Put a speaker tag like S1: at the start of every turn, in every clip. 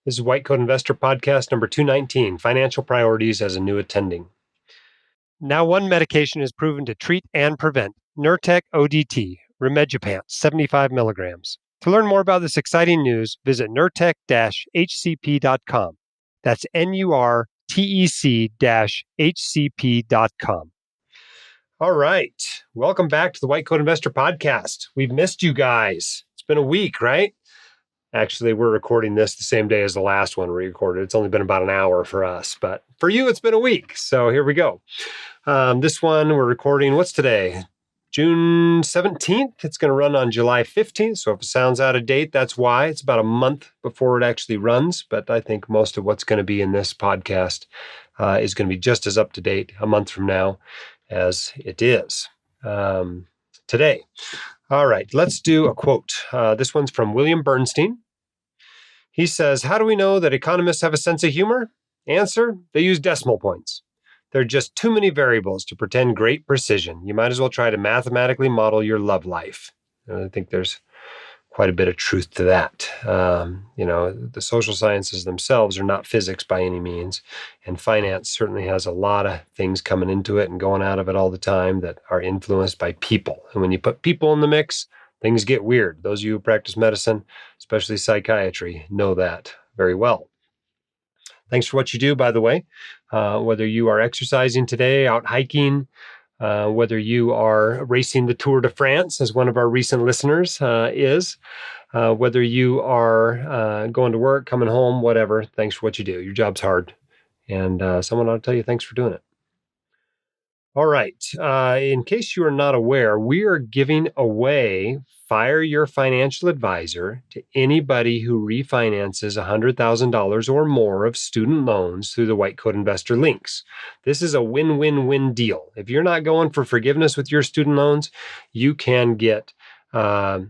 S1: This is White Coat Investor Podcast number 219, Financial Priorities as a New Attending. Now one medication is proven to treat and prevent, Nurtec ODT, Rimegepant, 75 milligrams. To learn more about this exciting news, visit nurtec-hcp.com. That's nurtec-hcp.com. All right. Welcome back to the White Coat Investor Podcast. We've missed you guys. It's been a week, right? Actually, we're recording this the same day as the last one we recorded. It's only been about an hour for us, but for you, it's been a week. So here we go. This one we're recording, what's today? June 17th. It's going to run on July 15th. So if it sounds out of date, that's why. It's about a month before it actually runs. But I think most of what's going to be in this podcast is going to be just as up to date a month from now as it is today. All right, let's do a quote. This one's from William Bernstein. He says, "How do we know that economists have a sense of humor? Answer, they use decimal points. There are just too many variables to pretend great precision. You might as well try to mathematically model your love life." And I think there's quite a bit of truth to that. The social sciences themselves are not physics by any means, and finance certainly has a lot of things coming into it and going out of it all the time that are influenced by people. And when you put people in the mix, things get weird. Those of you who practice medicine, especially psychiatry, know that very well. Thanks for what you do, by the way. Whether you are exercising today, out hiking, whether you are racing the Tour de France, as one of our recent listeners is, whether you are going to work, coming home, whatever, thanks for what you do. Your job's hard, and someone ought to tell you thanks for doing it. All right. In case you are not aware, we are giving away Fire Your Financial Advisor to anybody who refinances $100,000 or more of student loans through the White Coat Investor links. This is a win-win-win deal. If you're not going for forgiveness with your student loans, you can get a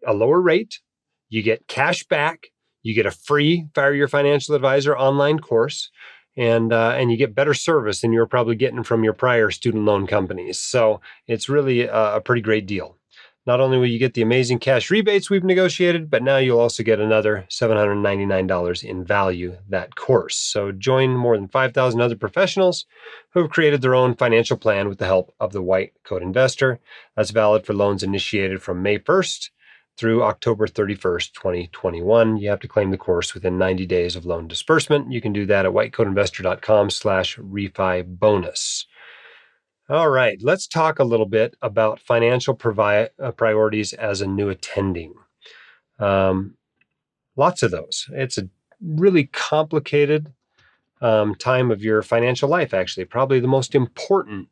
S1: lower rate, you get cash back, you get a free Fire Your Financial Advisor online course, and you get better service than you're probably getting from your prior student loan companies. So it's really a pretty great deal. Not only will you get the amazing cash rebates we've negotiated, but now you'll also get another $799 in value that course. So join more than 5,000 other professionals who have created their own financial plan with the help of the White Coat Investor. That's valid for loans initiated from May 1st through October 31st, 2021. You have to claim the course within 90 days of loan disbursement. You can do that at whitecoatinvestor.com/refi-bonus. All right, let's talk a little bit about financial priorities as a new attending. Lots of those. It's a really complicated time of your financial life, actually. Probably the most important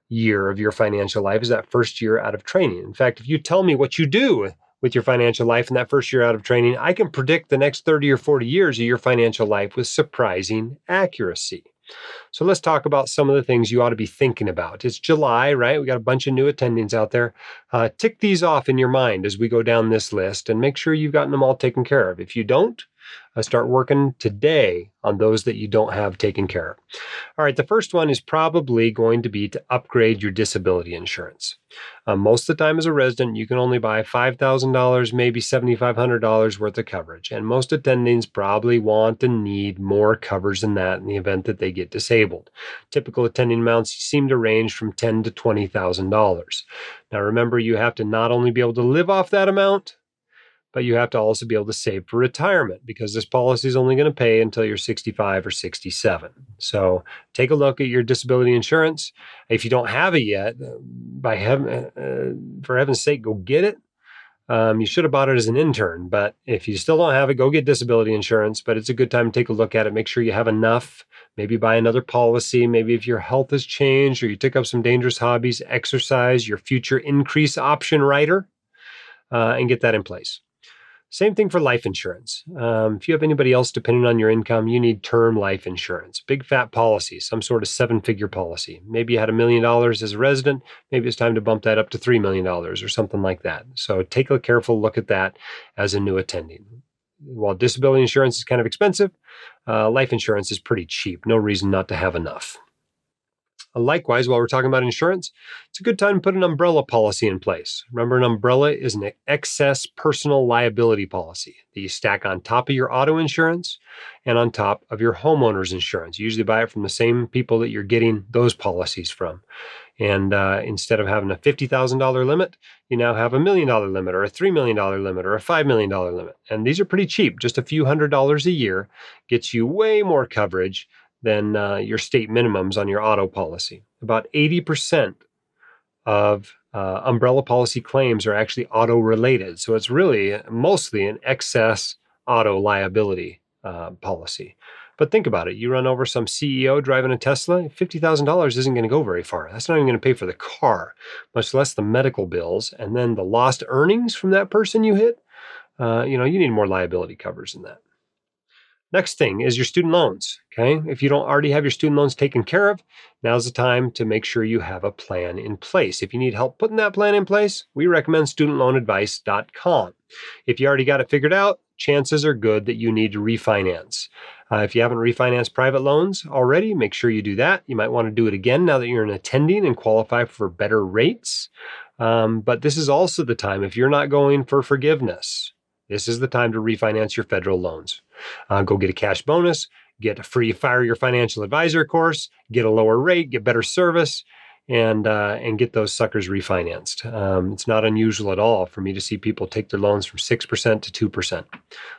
S1: year of your financial life is that first year out of training. In fact, if you tell me what you do with your financial life in that first year out of training, I can predict the next 30 or 40 years of your financial life with surprising accuracy. So let's talk about some of the things you ought to be thinking about. It's July, right? We got a bunch of new attendings out there. Tick these off in your mind as we go down this list and make sure you've gotten them all taken care of. If you don't, start working today on those that you don't have taken care of. All right, the first one is probably going to be to upgrade your disability insurance. Most of the time as a resident, you can only buy $5,000, maybe $7,500 worth of coverage. And most attendings probably want and need more coverage than that in the event that they get disabled. Typical attending amounts seem to range from $10,000 to $20,000. Now remember, you have to not only be able to live off that amount, but you have to also be able to save for retirement because this policy is only going to pay until you're 65 or 67. So take a look at your disability insurance. If you don't have it yet, for heaven's sake, go get it. You should have bought it as an intern, but if you still don't have it, go get disability insurance. But it's a good time to take a look at it. Make sure you have enough. Maybe buy another policy. Maybe if your health has changed or you took up some dangerous hobbies, exercise your future increase option rider and get that in place. Same thing for life insurance. If you have anybody else depending on your income, you need term life insurance, big fat policy, some sort of 7-figure policy. Maybe you had $1 million as a resident. Maybe it's time to bump that up to $3 million or something like that. So take a careful look at that as a new attending. While disability insurance is kind of expensive, life insurance is pretty cheap. No reason not to have enough. Likewise, while we're talking about insurance, it's a good time to put an umbrella policy in place. Remember, an umbrella is an excess personal liability policy that you stack on top of your auto insurance and on top of your homeowner's insurance. You usually buy it from the same people that you're getting those policies from. And instead of having a $50,000 limit, you now have $1 million limit or a $3 million limit or a $5 million limit. And these are pretty cheap. Just a few $100s a year gets you way more coverage than your state minimums on your auto policy. About 80% of umbrella policy claims are actually auto related. So it's really mostly an excess auto liability policy. But think about it. You run over some CEO driving a Tesla, $50,000 isn't going to go very far. That's not even going to pay for the car, much less the medical bills. And then the lost earnings from that person you hit, you need more liability covers than that. Next thing is your student loans, okay? If you don't already have your student loans taken care of, now's the time to make sure you have a plan in place. If you need help putting that plan in place, we recommend studentloanadvice.com. If you already got it figured out, chances are good that you need to refinance. If you haven't refinanced private loans already, make sure you do that. You might want to do it again now that you're an attending and qualify for better rates. But this is also the time, if you're not going for forgiveness, this is the time to refinance your federal loans. Go get a cash bonus, get a free Fire Your Financial Advisor course, get a lower rate, get better service, and get those suckers refinanced. It's not unusual at all for me to see people take their loans from 6% to 2%.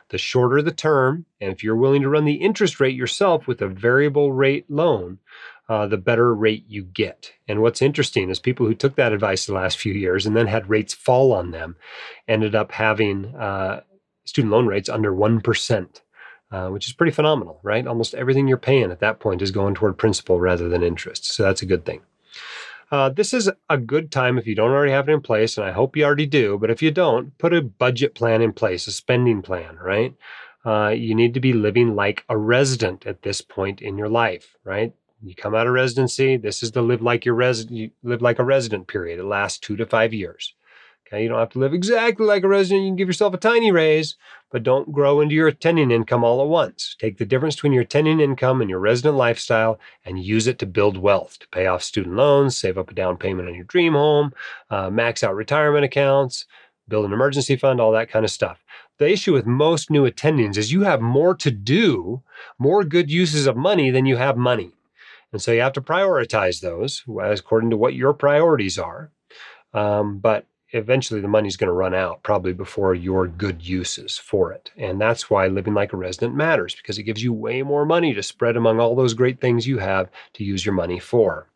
S1: The shorter the term, and if you're willing to run the interest rate yourself with a variable rate loan, the better rate you get. And what's interesting is people who took that advice the last few years and then had rates fall on them ended up having student loan rates under 1%, which is pretty phenomenal, right? Almost everything you're paying at that point is going toward principal rather than interest. So that's a good thing. This is a good time if you don't already have it in place, and I hope you already do, but if you don't, put a budget plan in place, a spending plan, right? You need to be living like a resident at this point in your life, right? You come out of residency, this is the live like a resident period. It lasts 2 to 5 years. Okay, you don't have to live exactly like a resident. You can give yourself a tiny raise, but don't grow into your attending income all at once. Take the difference between your attending income and your resident lifestyle and use it to build wealth, to pay off student loans, save up a down payment on your dream home, max out retirement accounts, build an emergency fund, all that kind of stuff. The issue with most new attendings is you have more to do, more good uses of money than you have money. And so you have to prioritize those according to what your priorities are. But eventually the money's going to run out probably before your good uses for it. And that's why living like a resident matters, because it gives you way more money to spread among all those great things you have to use your money for.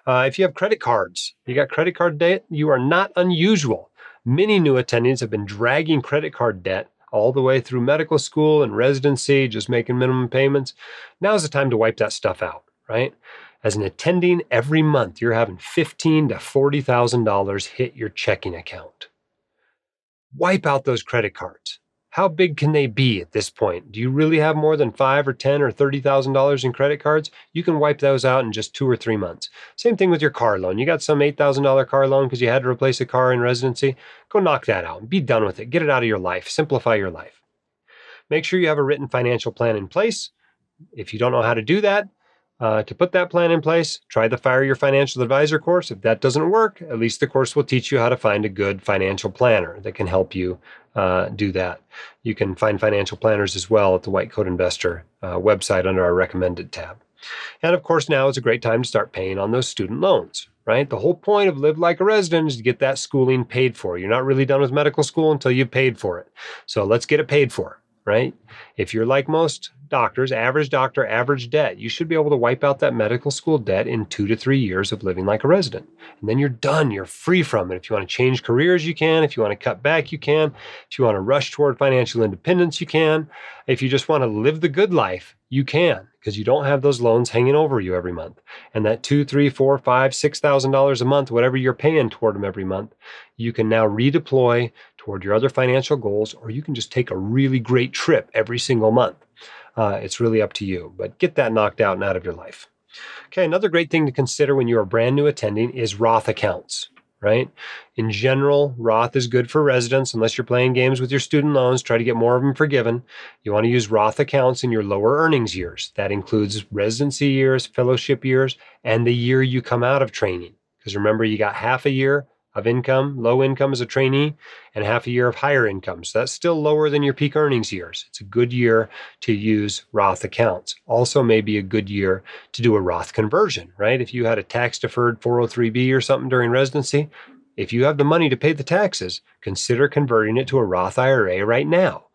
S1: If you have credit cards, you got credit card debt, you are not unusual. Many new attendings have been dragging credit card debt all the way through medical school and residency, just making minimum payments. Now's the time to wipe that stuff out, right? As an attending, every month you're having $15,000 to $40,000 hit your checking account. Wipe out those credit cards. How big can they be at this point? Do you really have more than $5,000 or $10,000 or $30,000 in credit cards? You can wipe those out in just 2 or 3 months. Same thing with your car loan. You got some $8,000 car loan because you had to replace a car in residency. Go knock that out. Be done with it. Get it out of your life. Simplify your life. Make sure you have a written financial plan in place. If you don't know how to do that, to put that plan in place, try the Fire Your Financial Advisor course. If that doesn't work, at least the course will teach you how to find a good financial planner that can help you do that. You can find financial planners as well at the White Coat Investor website under our recommended tab. And of course, now is a great time to start paying on those student loans, right? The whole point of Live Like a Resident is to get that schooling paid for. You're not really done with medical school until you've paid for it. So let's get it paid for, right? If you're like most doctors, average doctor, average debt, you should be able to wipe out that medical school debt in 2 to 3 years of living like a resident. And then you're done. You're free from it. If you want to change careers, you can. If you want to cut back, you can. If you want to rush toward financial independence, you can. If you just want to live the good life, you can, because you don't have those loans hanging over you every month. And that $2,000, $3,000, $4,000, $5,000, $6,000 a month, whatever you're paying toward them every month, you can now redeploy toward your other financial goals, or you can just take a really great trip every single month. It's really up to you, but get that knocked out and out of your life. Okay, another great thing to consider when you're a brand new attending is Roth accounts. right? In general, Roth is good for residents unless you're playing games with your student loans, try to get more of them forgiven. You want to use Roth accounts in your lower earnings years. That includes residency years, fellowship years, and the year you come out of training. Because remember, you got half a year of income, low income as a trainee, and half a year of higher income. So that's still lower than your peak earnings years. It's a good year to use Roth accounts. Also, maybe a good year to do a Roth conversion, right? If you had a tax deferred 403B or something during residency, if you have the money to pay the taxes, consider converting it to a Roth IRA right now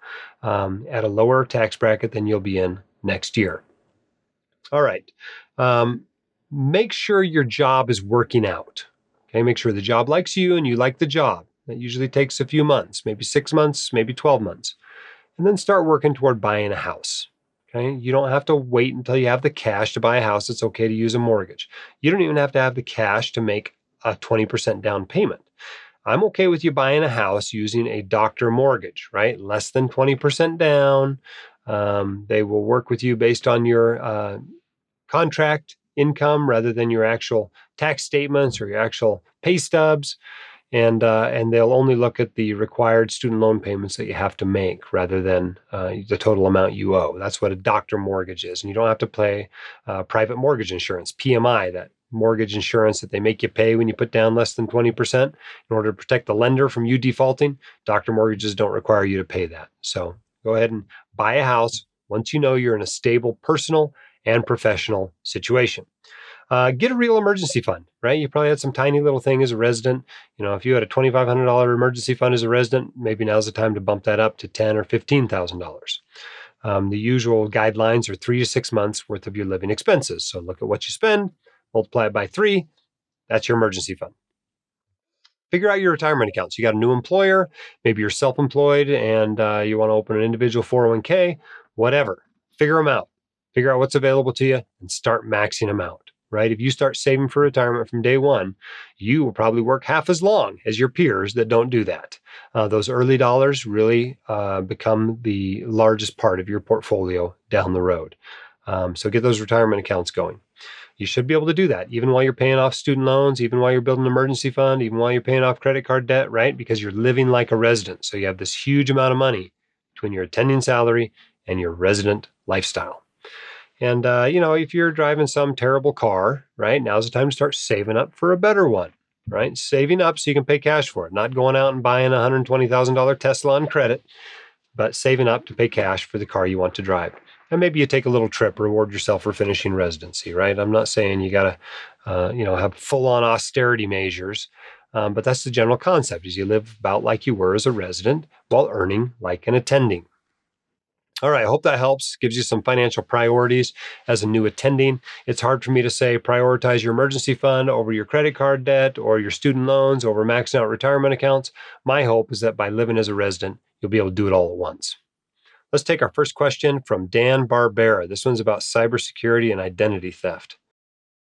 S1: at a lower tax bracket than you'll be in next year. All right. Make sure your job is working out. Okay, make sure the job likes you and you like the job. That usually takes a few months, maybe 6 months, maybe 12 months. And then start working toward buying a house. Okay, you don't have to wait until you have the cash to buy a house. It's okay to use a mortgage. You don't even have to have the cash to make a 20% down payment. I'm okay with you buying a house using a doctor mortgage, right? Less than 20% down. They will work with you based on your contract income rather than your actual tax statements or your actual pay stubs. And they'll only look at the required student loan payments that you have to make rather than the total amount you owe. That's what a doctor mortgage is. And you don't have to pay private mortgage insurance, PMI, that mortgage insurance that they make you pay when you put down less than 20% in order to protect the lender from you defaulting. Doctor mortgages don't require you to pay that. So go ahead and buy a house once you know you're in a stable personal and professional situation. Get a real emergency fund, right? You probably had some tiny little thing as a resident. If you had a $2,500 emergency fund as a resident, maybe now's the time to bump that up to $10,000 or $15,000. The usual guidelines are 3 to 6 months worth of your living expenses. So look at what you spend, multiply it by 3. That's your emergency fund. Figure out your retirement accounts. You got a new employer, maybe you're self-employed and you want to open an individual 401k, whatever. Figure them out. Figure out what's available to you and start maxing them out, right? If you start saving for retirement from day one, you will probably work half as long as your peers that don't do that. Those early dollars really become the largest part of your portfolio down the road. So get those retirement accounts going. You should be able to do that even while you're paying off student loans, even while you're building an emergency fund, even while you're paying off credit card debt, right? Because you're living like a resident. So you have this huge amount of money between your attending salary and your resident lifestyle. And, if you're driving some terrible car, right, now's the time to start saving up for a better one, right? Saving up so you can pay cash for it, not going out and buying a $120,000 Tesla on credit, but saving up to pay cash for the car you want to drive. And maybe you take a little trip, reward yourself for finishing residency, right? I'm not saying you got to, have full-on austerity measures, but that's the general concept, is you live about like you were as a resident while earning like an attending. All right, I hope that helps, gives you some financial priorities as a new attending. It's hard for me to say prioritize your emergency fund over your credit card debt or your student loans over maxing out retirement accounts. My hope is that by living as a resident, you'll be able to do it all at once. Let's take our first question from Dan Barbera. This one's about cybersecurity and identity theft.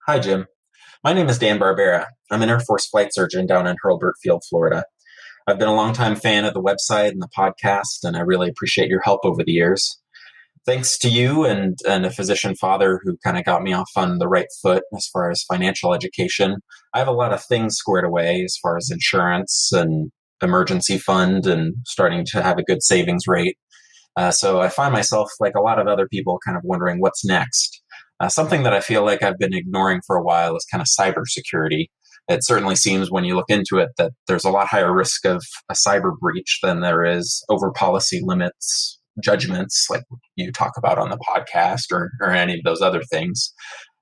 S2: Hi, Jim. My name is Dan Barbera. I'm an Air Force flight surgeon down in Hurlburt Field, Florida. I've been a longtime fan of the website and the podcast, and I really appreciate your help over the years. Thanks to you and a physician father who kind of got me off on the right foot as far as financial education, I have a lot of things squared away as far as insurance and emergency fund and starting to have a good savings rate. So I find myself, like a lot of other people, kind of wondering what's next. Something that I feel like I've been ignoring for a while is kind of cybersecurity. It certainly seems when you look into it that there's a lot higher risk of a cyber breach than there is over policy limits, judgments like you talk about on the podcast or any of those other things.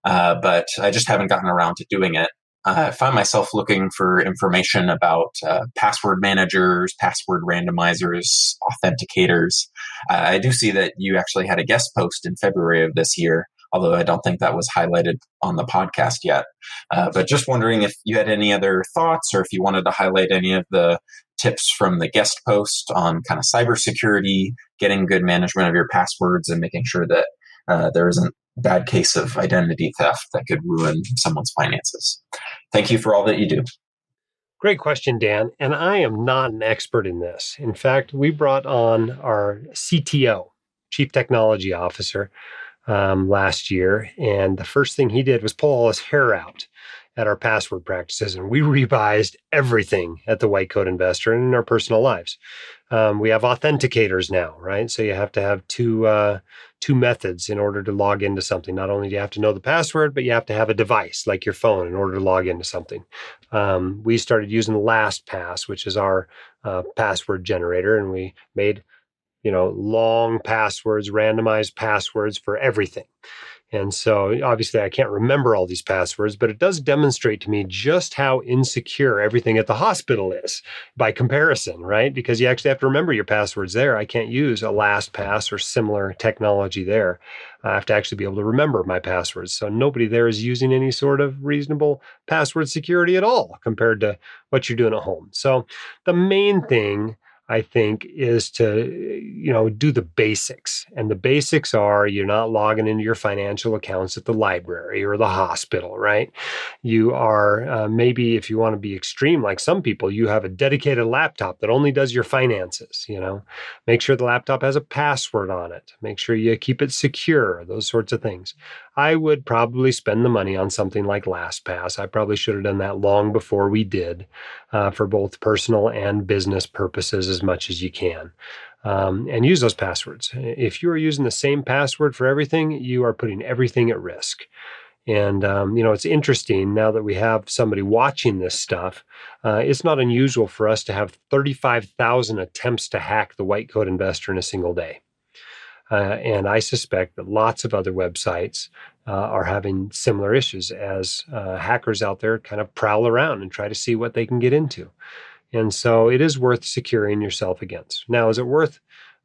S2: But I just haven't gotten around to doing it. I find myself looking for information about password managers, password randomizers, authenticators. I do see that you actually had a guest post in February of this year, although I don't think that was highlighted on the podcast yet. But just wondering if you had any other thoughts or if you wanted to highlight any of the tips from the guest post on kind of cybersecurity, getting good management of your passwords and making sure that there isn't a bad case of identity theft that could ruin someone's finances. Thank you for all that you do.
S1: Great question, Dan. And I am not an expert in this. In fact, we brought on our CTO, Chief Technology Officer, last year. And the first thing he did was pull all his hair out at our password practices, and we revised everything at the White Coat Investor and in our personal lives. We have authenticators now, right? So you have to have two methods in order to log into something. Not only do you have to know the password, but you have to have a device like your phone in order to log into something. We started using LastPass, which is our password generator, and we made long passwords, randomized passwords for everything. And so obviously I can't remember all these passwords, but it does demonstrate to me just how insecure everything at the hospital is by comparison, right? Because you actually have to remember your passwords there. I can't use a LastPass or similar technology there. I have to actually be able to remember my passwords. So nobody there is using any sort of reasonable password security at all compared to what you're doing at home. So the main thing I think is to, do the basics. And the basics are you're not logging into your financial accounts at the library or the hospital, right? You are maybe, if you want to be extreme, like some people, you have a dedicated laptop that only does your finances, Make sure the laptop has a password on it. Make sure you keep it secure, those sorts of things. I would probably spend the money on something like LastPass. I probably should have done that long before we did, for both personal and business purposes as much as you can. And use those passwords. If you are using the same password for everything, you are putting everything at risk. And, it's interesting now that we have somebody watching this stuff. It's not unusual for us to have 35,000 attempts to hack the White Coat Investor in a single day. And I suspect that lots of other websites are having similar issues as hackers out there kind of prowl around and try to see what they can get into. And so it is worth securing yourself against. Now, is it worth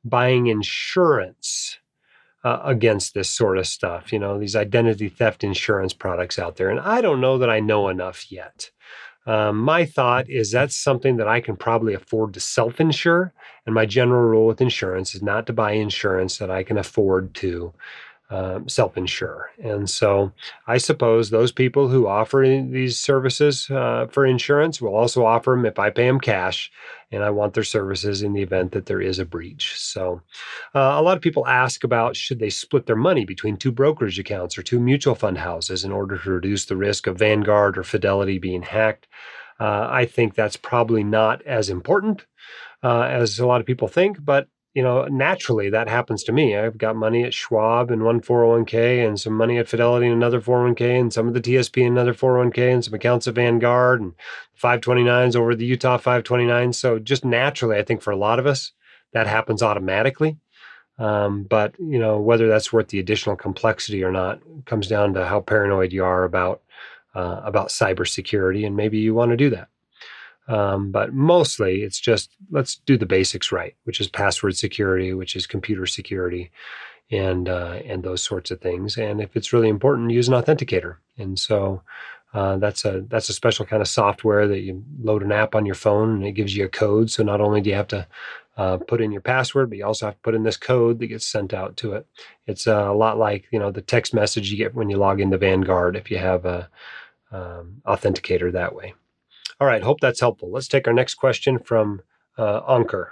S1: buying insurance against this sort of stuff? These identity theft insurance products out there. And I don't know that I know enough yet. My thought is that's something that I can probably afford to self-insure. And my general rule with insurance is not to buy insurance that I can afford to self-insure. And so I suppose those people who offer these services for insurance will also offer them if I pay them cash and I want their services in the event that there is a breach. So a lot of people ask about should they split their money between two brokerage accounts or two mutual fund houses in order to reduce the risk of Vanguard or Fidelity being hacked. I think that's probably not as important as a lot of people think, but naturally that happens to me. I've got money at Schwab in one 401k and some money at Fidelity in another 401k and some of the TSP in another 401k and some accounts at Vanguard and 529s over the Utah 529. So just naturally, I think for a lot of us, that happens automatically. But whether that's worth the additional complexity or not comes down to how paranoid you are about cybersecurity, and maybe you want to do that. But mostly it's just, let's do the basics right, which is password security, which is computer security, and those sorts of things. And if it's really important, use an authenticator. And so that's a special kind of software that you load an app on your phone and it gives you a code. So not only do you have to put in your password, but you also have to put in this code that gets sent out to it. It's a lot like, the text message you get when you log into Vanguard if you have a authenticator that way. All right, hope that's helpful. Let's take our next question from Ankur.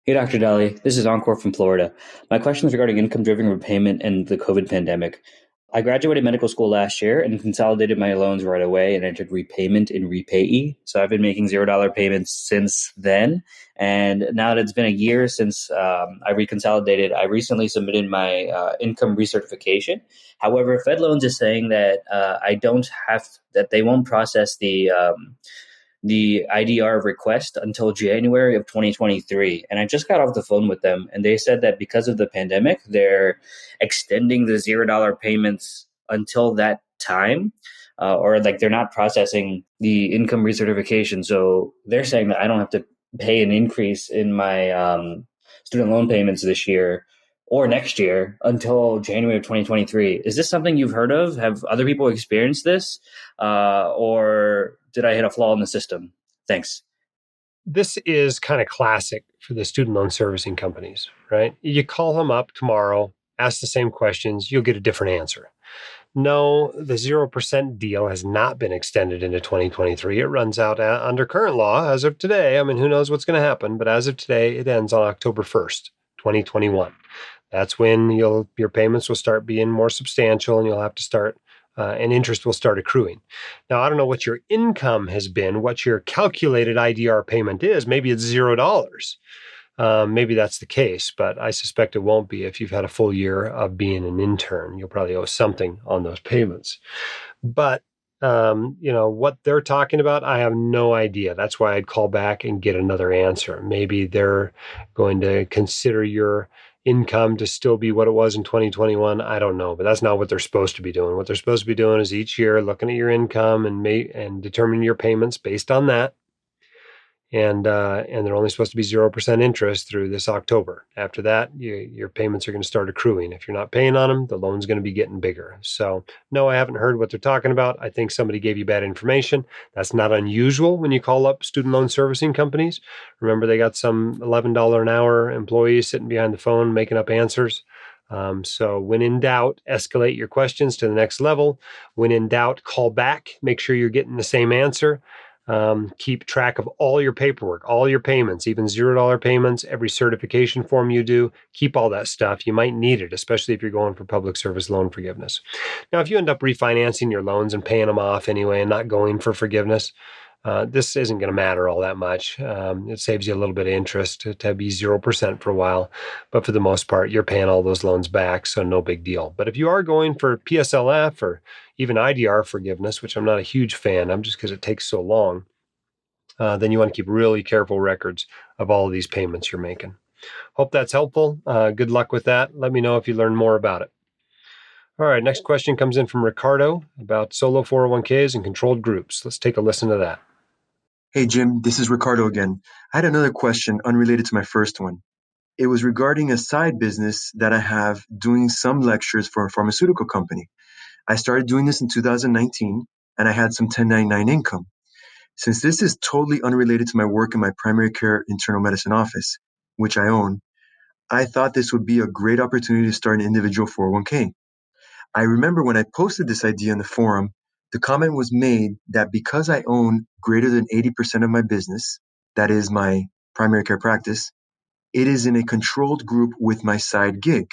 S3: Hey, Dr. Daly. This is Encore from Florida. My question is regarding income-driven repayment and the COVID pandemic. I graduated medical school last year and consolidated my loans right away and entered repayment in Repayee. So I've been making $0 payments since then. And now that it's been a year since I reconsolidated, I recently submitted my income recertification. However, Fed Loans is saying that that they won't process the IDR request until January of 2023. And I just got off the phone with them, and they said that because of the pandemic, they're extending the $0 payments until that time, or like they're not processing the income recertification. So they're saying that I don't have to pay an increase in my student loan payments this year or next year until January of 2023. Is this something you've heard of? Have other people experienced this? Or did I hit a flaw in the system? Thanks.
S1: This is kind of classic for the student loan servicing companies, right? You call them up tomorrow, ask the same questions, you'll get a different answer. No, the 0% deal has not been extended into 2023. It runs out under current law as of today. I mean, who knows what's going to happen, but as of today, it ends on October 1st, 2021. That's when your payments will start being more substantial and you'll have to start and interest will start accruing. Now, I don't know what your income has been, what your calculated IDR payment is. Maybe it's $0. Maybe that's the case, but I suspect it won't be if you've had a full year of being an intern. You'll probably owe something on those payments. But what they're talking about, I have no idea. That's why I'd call back and get another answer. Maybe they're going to consider your income to still be what it was in 2021. I don't know, but that's not what they're supposed to be doing. What they're supposed to be doing is each year looking at your income and determining your payments based on that. And they're only supposed to be 0% interest through this October. After that, your payments are going to start accruing. If you're not paying on them, the loan's going to be getting bigger. So, no, I haven't heard what they're talking about. I think somebody gave you bad information. That's not unusual when you call up student loan servicing companies. Remember, they got some $11 an hour employees sitting behind the phone making up answers. So when in doubt, escalate your questions to the next level. When in doubt, call back. Make sure you're getting the same answer. Keep track of all your paperwork, all your payments, even $0 payments, every certification form you do. Keep all that stuff. You might need it, especially if you're going for public service loan forgiveness. Now, if you end up refinancing your loans and paying them off anyway and not going for forgiveness, this isn't going to matter all that much. It saves you a little bit of interest to be 0% for a while. But for the most part, you're paying all those loans back, so no big deal. But if you are going for PSLF or even IDR forgiveness, which I'm not a huge fan of just because it takes so long, then you want to keep really careful records of all of these payments you're making. Hope that's helpful. Good luck with that. Let me know if you learn more about it. All right, next question comes in from Ricardo about solo 401ks and controlled groups. Let's take a listen to that.
S4: Hey, Jim, this is Ricardo again. I had another question unrelated to my first one. It was regarding a side business that I have doing some lectures for a pharmaceutical company. I started doing this in 2019, and I had some 1099 income. Since this is totally unrelated to my work in my primary care internal medicine office, which I own, I thought this would be a great opportunity to start an individual 401k. I remember when I posted this idea in the forum, the comment was made that because I own greater than 80% of my business, that is my primary care practice, it is in a controlled group with my side gig.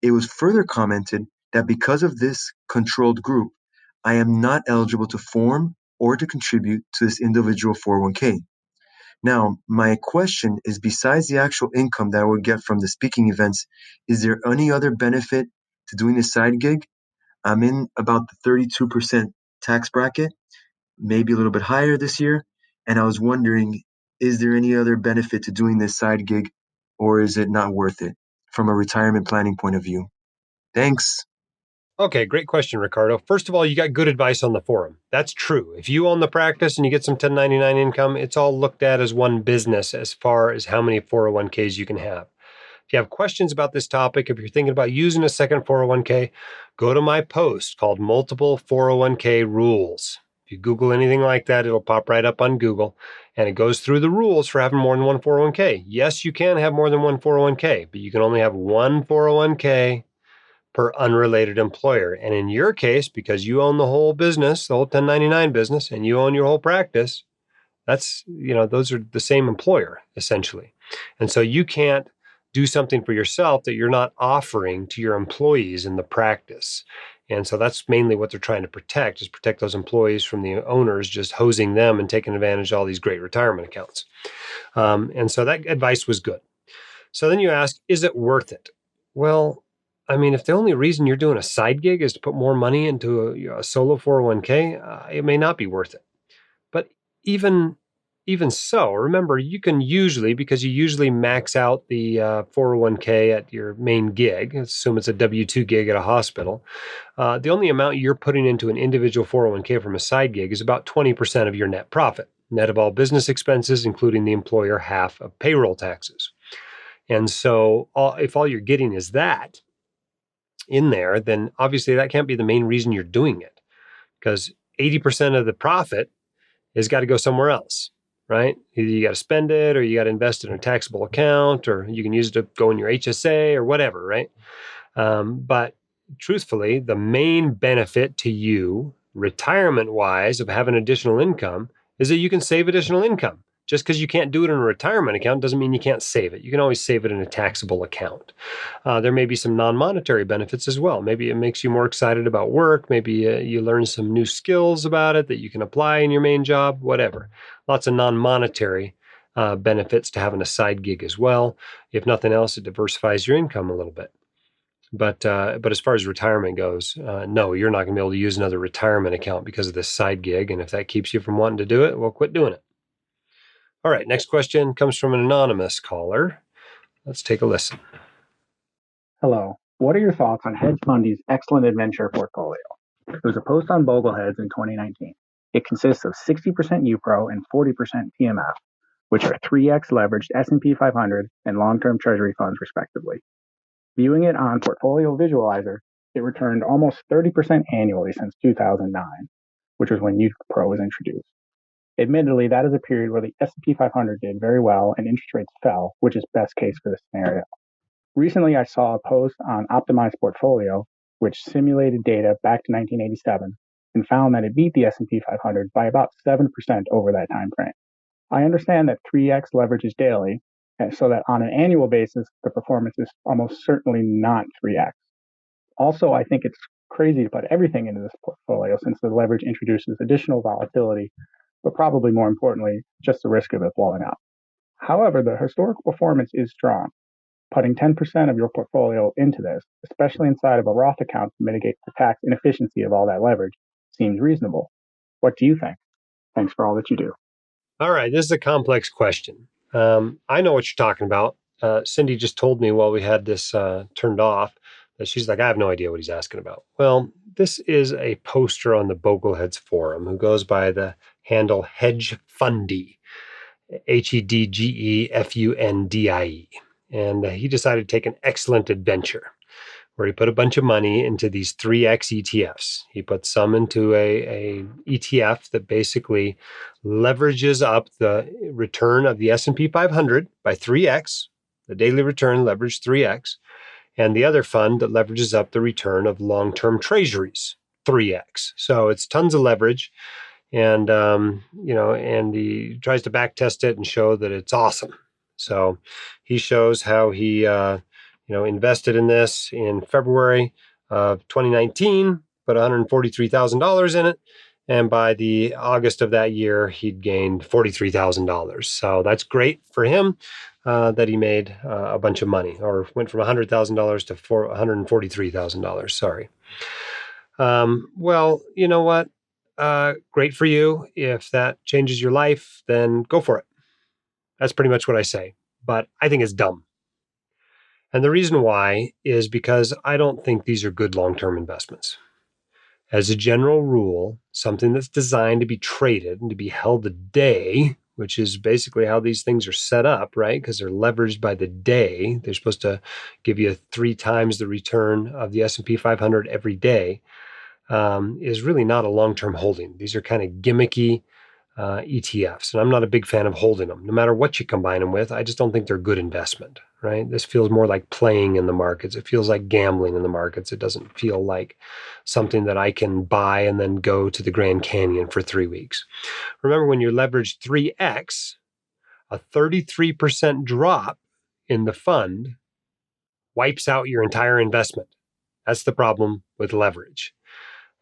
S4: It was further commented that because of this controlled group, I am not eligible to form or to contribute to this individual 401k. Now, my question is, besides the actual income that I would get from the speaking events, is there any other benefit to doing this side gig? I'm in about the 32% tax bracket, maybe a little bit higher this year. And I was wondering, is there any other benefit to doing this side gig, or is it not worth it from a retirement planning point of view? Thanks.
S1: Okay, great question, Ricardo. First of all, you got good advice on the forum. That's true. If you own the practice and you get some 1099 income, it's all looked at as one business as far as how many 401ks you can have. If you have questions about this topic, if you're thinking about using a second 401k, go to my post called Multiple 401k Rules. If you Google anything like that, it'll pop right up on Google, and it goes through the rules for having more than one 401k. Yes, you can have more than one 401k, but you can only have one 401k per unrelated employer. And in your case, because you own the whole business, the whole 1099 business, and you own your whole practice, those are the same employer, essentially. And so you can't do something for yourself that you're not offering to your employees in the practice. And so that's mainly what they're trying to protect, is protect those employees from the owners just hosing them and taking advantage of all these great retirement accounts. And so that advice was good. So then you ask, is it worth it? Well, I mean, if the only reason you're doing a side gig is to put more money into a solo 401k, it may not be worth it. But even so, remember, you can usually, because you usually max out the 401k at your main gig, assume it's a W-2 gig at a hospital, the only amount you're putting into an individual 401k from a side gig is about 20% of your net profit, net of all business expenses, including the employer half of payroll taxes. And so if all you're getting is that in there, then obviously that can't be the main reason you're doing it, because 80% of the profit has got to go somewhere else, right? Either you got to spend it, or you got to invest it in a taxable account, or you can use it to go in your HSA or whatever, right? But truthfully, the main benefit to you retirement-wise of having additional income is that you can save additional income. just because you can't do it in a retirement account doesn't mean you can't save it. You can always save it in a taxable account. There may be some non-monetary benefits as well. Maybe it makes you more excited about work. Maybe you learn some new skills about it that you can apply in your main job, whatever. Lots of non-monetary benefits to having a side gig as well. If nothing else, it diversifies your income a little bit. But as far as retirement goes, no, you're not going to be able to use another retirement account because of this side gig. And if that keeps you from wanting to do it, well, quit doing it. All right, next question comes from an anonymous caller. Let's take a listen.
S5: Hello. What are your thoughts on Hedge Fundy's excellent adventure portfolio? There was a post on Bogleheads in 2019. It consists of 60% UPRO and 40% PMF, which are 3x leveraged S&P 500 and long-term Treasury funds, respectively. Viewing it on Portfolio Visualizer, it returned almost 30% annually since 2009, which was when UPRO was introduced. Admittedly, that is a period where the S&P 500 did very well and interest rates fell, which is best case for this scenario. Recently, I saw a post on Optimized Portfolio, which simulated data back to 1987 and found that it beat the S&P 500 by about 7% over that time frame. I understand that 3x leverages daily, and so that on an annual basis, the performance is almost certainly not 3x. Also, I think it's crazy to put everything into this portfolio since the leverage introduces additional volatility, but probably more importantly, just the risk of it blowing up. However, the historical performance is strong. Putting 10% of your portfolio into this, especially inside of a Roth account to mitigate the tax inefficiency of all that leverage, seems reasonable. What do you think? Thanks for all that you do.
S1: All right, this is a complex question. I know what you're talking about. Cindy just told me while we had this turned off that she's like, I have no idea what he's asking about. Well, this is a poster on the Bogleheads forum who goes by the handle Hedge Fundy, HEDGEFUNDIE. And he decided to take an excellent adventure where he put a bunch of money into these 3X ETFs. He put some into a ETF that basically leverages up the return of the S&P 500 by 3X, the daily return leveraged 3X, and the other fund that leverages up the return of long-term treasuries, 3X. So it's tons of leverage. And, and he tries to back test it and show that it's awesome. So he shows how he, invested in this in February of 2019, put $143,000 in it. And by the August of that year, he'd gained $43,000. So that's great for him that he made a bunch of money, or went from $100,000 to $143,000. Sorry. Well, you know what? Great for you. If that changes your life, then go for it. That's pretty much what I say. But I think it's dumb. And the reason why is because I don't think these are good long-term investments. As a general rule, something that's designed to be traded and to be held a day, which is basically how these things are set up, right? Because they're leveraged by the day. They're supposed to give you 3 times the return of the S&P 500 every day. Is really not a long-term holding. These are kind of gimmicky ETFs, and I'm not a big fan of holding them. No matter what you combine them with, I just don't think they're a good investment, right? This feels more like playing in the markets. It feels like gambling in the markets. It doesn't feel like something that I can buy and then go to the Grand Canyon for 3 weeks. Remember, when you're leveraged 3x, a 33% drop in the fund wipes out your entire investment. That's the problem with leverage.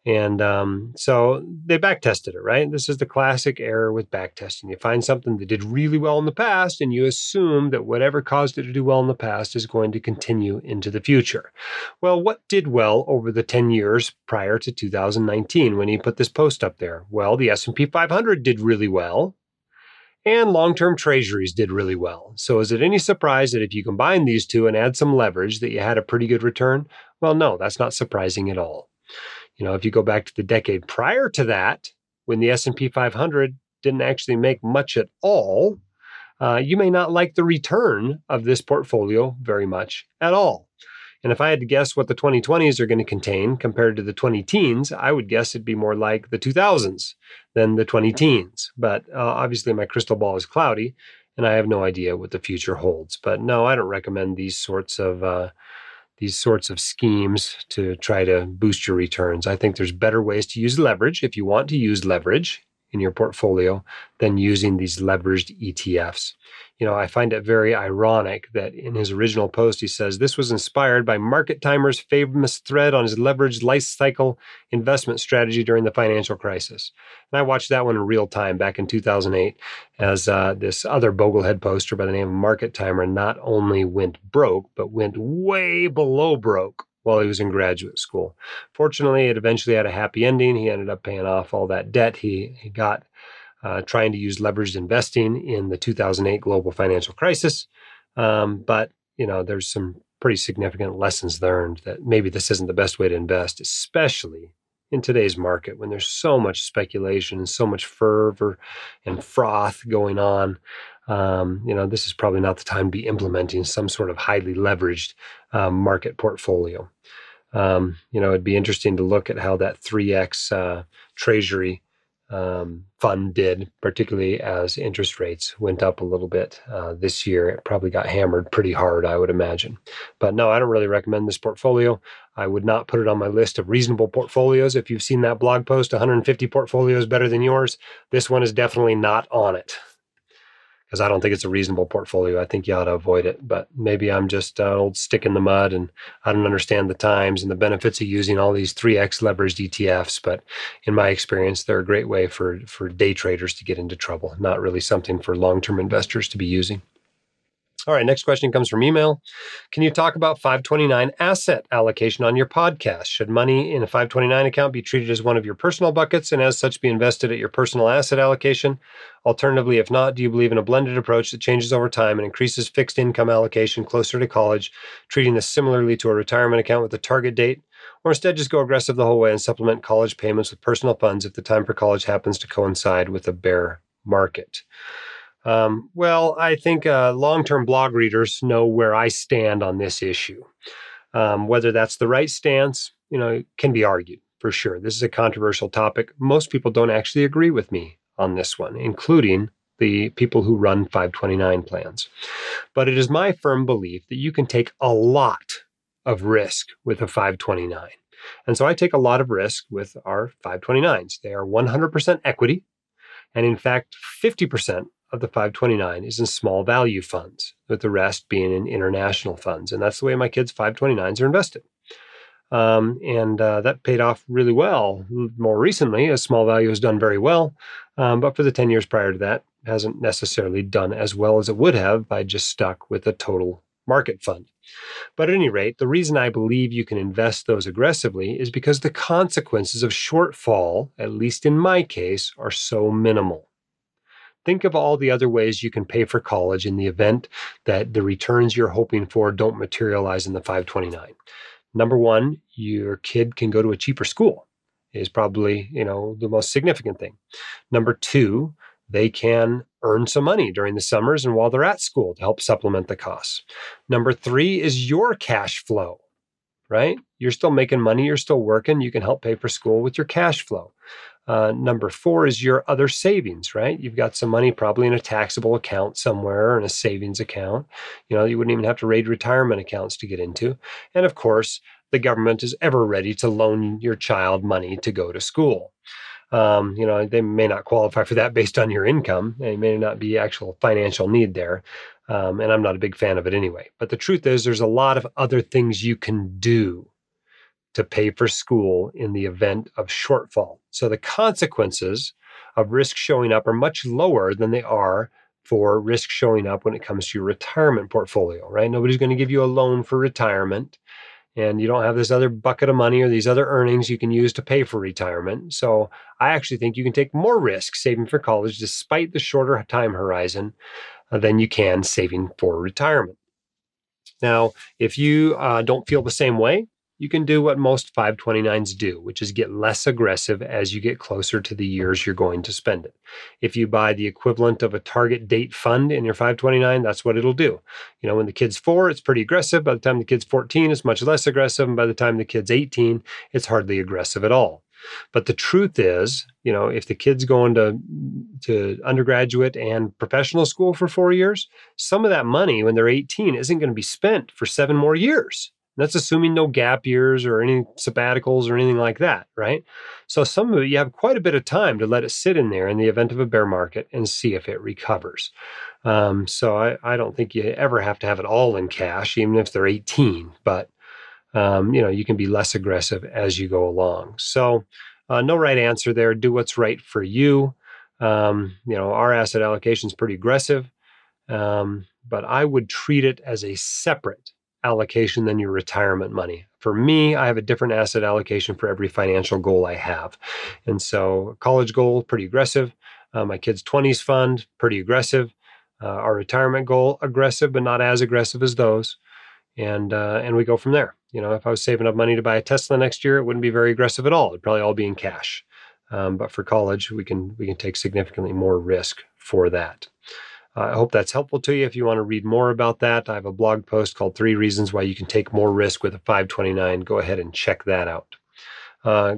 S1: And so they backtested it, right? This is the classic error with backtesting. You find something that did really well in the past, and you assume that whatever caused it to do well in the past is going to continue into the future. Well, what did well over the 10 years prior to 2019 when he put this post up there? Well, the S&P 500 did really well, and long-term treasuries did really well. So is it any surprise that if you combine these two and add some leverage that you had a pretty good return? Well, no, that's not surprising at all. If you go back to the decade prior to that, when the S&P 500 didn't actually make much at all, you may not like the return of this portfolio very much at all. And if I had to guess what the 2020s are going to contain compared to the 20-teens, I would guess it'd be more like the 2000s than the 20-teens. But obviously my crystal ball is cloudy, and I have no idea what the future holds. But no, I don't recommend these sorts of schemes to try to boost your returns. I think there's better ways to use leverage if you want to use leverage in your portfolio than using these leveraged ETFs. I find it very ironic that in his original post, he says this was inspired by Market Timer's famous thread on his leveraged life cycle investment strategy during the financial crisis. And I watched that one in real time back in 2008 as this other boglehead poster by the name of Market Timer not only went broke, but went way below broke while he was in graduate school. Fortunately, it eventually had a happy ending. He ended up paying off all that debt he got trying to use leveraged investing in the 2008 global financial crisis. But there's some pretty significant lessons learned that maybe this isn't the best way to invest, especially in today's market when there's so much speculation and so much fervor and froth going on. This is probably not the time to be implementing some sort of highly leveraged market portfolio. It'd be interesting to look at how that 3X Treasury fund did, particularly as interest rates went up a little bit this year. It probably got hammered pretty hard, I would imagine. But no, I don't really recommend this portfolio. I would not put it on my list of reasonable portfolios. If you've seen that blog post, 150 portfolios better than yours, this one is definitely not on it, because I don't think it's a reasonable portfolio. I think you ought to avoid it. But maybe I'm just an old stick in the mud and I don't understand the times and the benefits of using all these 3X leveraged ETFs. But in my experience, they're a great way for day traders to get into trouble, not really something for long-term investors to be using. All right, next question comes from email. Can you talk about 529 asset allocation on your podcast? Should money in a 529 account be treated as one of your personal buckets and as such be invested at your personal asset allocation? Alternatively, if not, do you believe in a blended approach that changes over time and increases fixed income allocation closer to college, treating this similarly to a retirement account with a target date? Or instead just go aggressive the whole way and supplement college payments with personal funds if the time for college happens to coincide with a bear market? Well, I think long-term blog readers know where I stand on this issue. Whether that's the right stance, can be argued for sure. This is a controversial topic. Most people don't actually agree with me on this one, including the people who run 529 plans. But it is my firm belief that you can take a lot of risk with a 529. And so I take a lot of risk with our 529s. They are 100% equity. And in fact, 50% of the 529 is in small value funds, with the rest being in international funds. And that's the way my kids' 529s are invested. That paid off really well. More recently, as small value has done very well. But for the 10 years prior to that, hasn't necessarily done as well as it would have if I just stuck with a total market fund. But at any rate, the reason I believe you can invest those aggressively is because the consequences of shortfall, at least in my case, are so minimal. Think of all the other ways you can pay for college in the event that the returns you're hoping for don't materialize in the 529. Number one, your kid can go to a cheaper school is probably, the most significant thing. Number two, they can earn some money during the summers and while they're at school to help supplement the costs. Number three is your cash flow, right? You're still making money, you're still working, you can help pay for school with your cash flow. Number four is your other savings, right? You've got some money probably in a taxable account somewhere or in a savings account. You wouldn't even have to raid retirement accounts to get into. And of course, the government is ever ready to loan your child money to go to school. They may not qualify for that based on your income. It may not be actual financial need there. And I'm not a big fan of it anyway. But the truth is there's a lot of other things you can do to pay for school in the event of shortfall. So the consequences of risk showing up are much lower than they are for risk showing up when it comes to your retirement portfolio, right? Nobody's going to give you a loan for retirement, and you don't have this other bucket of money or these other earnings you can use to pay for retirement. So I actually think you can take more risk saving for college despite the shorter time horizon than you can saving for retirement. Now, if you don't feel the same way, you can do what most 529s do, which is get less aggressive as you get closer to the years you're going to spend it. If you buy the equivalent of a target date fund in your 529, that's what it'll do. When the kid's 4, it's pretty aggressive. By the time the kid's 14, it's much less aggressive. And by the time the kid's 18, it's hardly aggressive at all. But the truth is, if the kid's going to undergraduate and professional school for 4 years, some of that money when they're 18 isn't going to be spent for 7 more years. That's assuming no gap years or any sabbaticals or anything like that, right? So some of it, you have quite a bit of time to let it sit in there in the event of a bear market and see if it recovers. So I don't think you ever have to have it all in cash, even if they're 18, but you can be less aggressive as you go along. So no right answer there. Do what's right for you. Our asset allocation is pretty aggressive. But I would treat it as a separate allocation than your retirement money. For me, I have a different asset allocation for every financial goal I have. And so college goal, pretty aggressive. My kids' 20s fund, pretty aggressive. Our retirement goal, aggressive, but not as aggressive as those. And we go from there. If I was saving up money to buy a Tesla next year, it wouldn't be very aggressive at all. It'd probably all be in cash. But for college, we can take significantly more risk for that. I hope that's helpful to you. If you want to read more about that, I have a blog post called 3 Reasons Why You Can Take More Risk with a 529. Go ahead and check that out.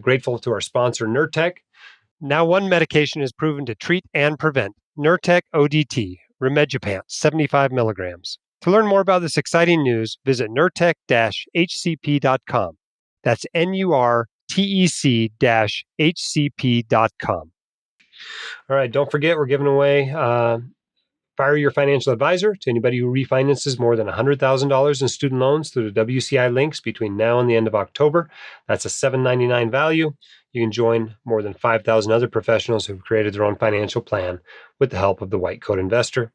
S1: Grateful to our sponsor, Nurtec. Now one medication is proven to treat and prevent Nurtec ODT, Rimegepant, 75 milligrams. To learn more about this exciting news, visit nurtec-hcp.com. That's nurtec-hcp.com. All right, don't forget, we're giving away Fire Your Financial Advisor to anybody who refinances more than $100,000 in student loans through the WCI links between now and the end of October. That's a $7.99 value. You can join more than 5,000 other professionals who've created their own financial plan with the help of the White Coat Investor.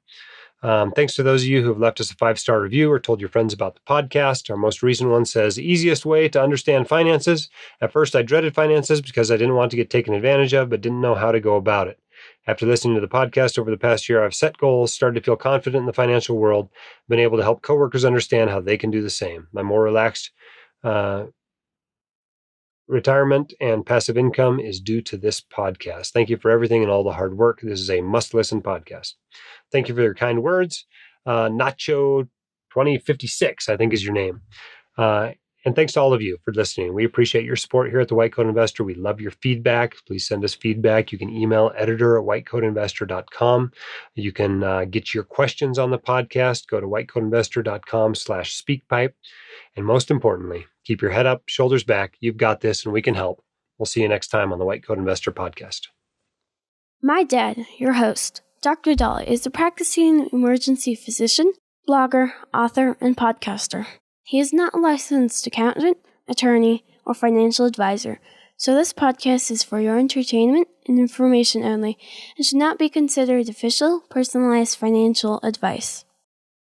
S1: Thanks to those of you who have left us a 5-star review or told your friends about the podcast. Our most recent one says, easiest way to understand finances. At first, I dreaded finances because I didn't want to get taken advantage of, but didn't know how to go about it. After listening to the podcast over the past year, I've set goals, started to feel confident in the financial world, been able to help coworkers understand how they can do the same. My more relaxed retirement and passive income is due to this podcast. Thank you for everything and all the hard work. This is a must-listen podcast. Thank you for your kind words. Nacho 2056, I think is your name. And thanks to all of you for listening. We appreciate your support here at the White Coat Investor. We love your feedback. Please send us feedback. You can email editor@whitecoatinvestor.com. You can get your questions on the podcast. Go to whitecoatinvestor.com/speakpipe. And most importantly, keep your head up, shoulders back. You've got this, and we can help. We'll see you next time on the White Coat Investor podcast.
S6: My dad, your host, Dr. Dolly, is a practicing emergency physician, blogger, author, and podcaster. He is not a licensed accountant, attorney, or financial advisor, so this podcast is for your entertainment and information only and should not be considered official, personalized financial advice.